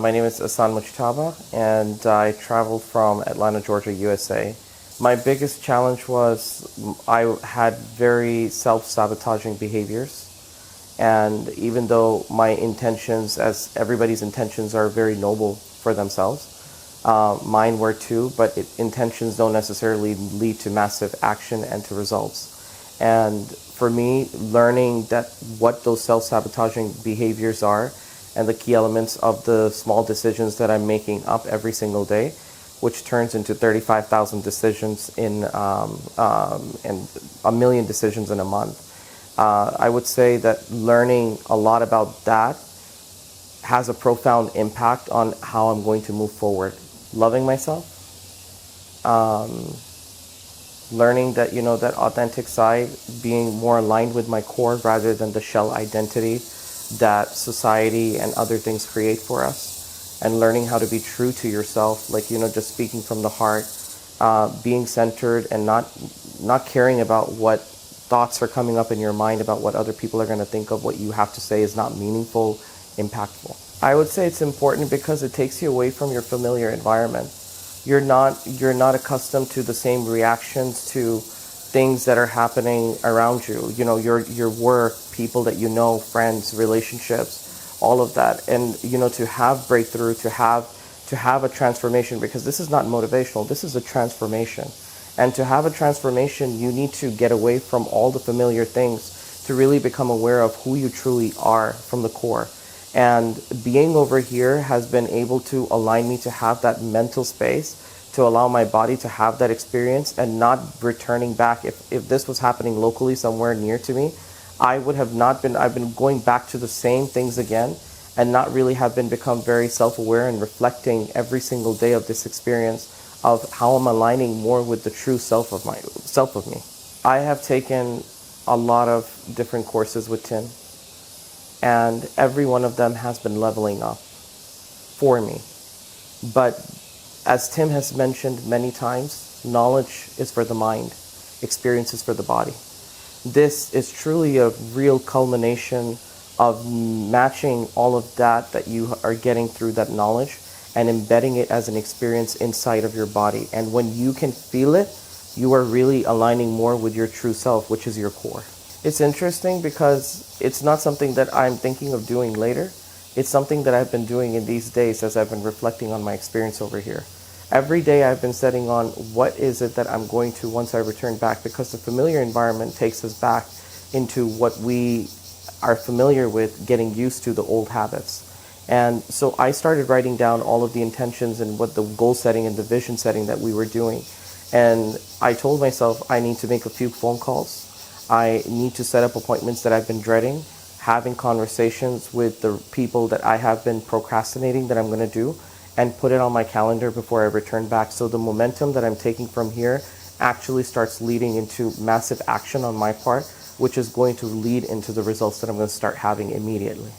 My name is Asan Mujtaba, and I traveled from Atlanta, Georgia, USA. My biggest challenge was I had very self-sabotaging behaviors, and even though my intentions, as everybody's intentions, are very noble for themselves, mine were too, but intentions don't necessarily lead to massive action and to results. And for me, learning that what those self-sabotaging behaviors are and the key elements of the small decisions that I'm making up every single day, which turns into 35,000 decisions and a million decisions in a month. I would say that learning a lot about that has a profound impact on how I'm going to move forward. Loving myself, learning that, that authentic side, being more aligned with my core rather than the shell identity that society and other things create for us, and learning how to be true to yourself, like, just speaking from the heart, being centered and not caring about what thoughts are coming up in your mind about what other people are going to think of what you have to say is not meaningful, impactful. I would say it's important because it takes you away from your familiar environment. You're not accustomed to the same reactions to things that are happening around you. Your work, people that friends, relationships, all of that. And to have breakthrough, to have a transformation, because this is not motivational, this is a transformation. And to have a transformation, you need to get away from all the familiar things to really become aware of who you truly are from the core. And being over here has been able to align me to have that mental space to allow my body to have that experience and not returning back. If this was happening locally somewhere near to me, I've been going back to the same things again and not really have become very self-aware and reflecting every single day of this experience of how I'm aligning more with the true self of me. I have taken a lot of different courses with Tim, and every one of them has been leveling up for me. But as Tim has mentioned many times, knowledge is for the mind, experience is for the body. This is truly a real culmination of matching all of that you are getting through that knowledge and embedding it as an experience inside of your body. And when you can feel it, you are really aligning more with your true self, which is your core. It's interesting because it's not something that I'm thinking of doing later. It's something that I've been doing in these days as I've been reflecting on my experience over here. Every day I've been setting on what is it that I'm going to once I return back, because the familiar environment takes us back into what we are familiar with, getting used to the old habits. And so I started writing down all of the intentions and what the goal setting and the vision setting that we were doing. And I told myself I need to make a few phone calls. I need to set up appointments that I've been dreading, having conversations with the people that I have been procrastinating that I'm going to do, and put it on my calendar before I return back. So the momentum that I'm taking from here actually starts leading into massive action on my part, which is going to lead into the results that I'm going to start having immediately.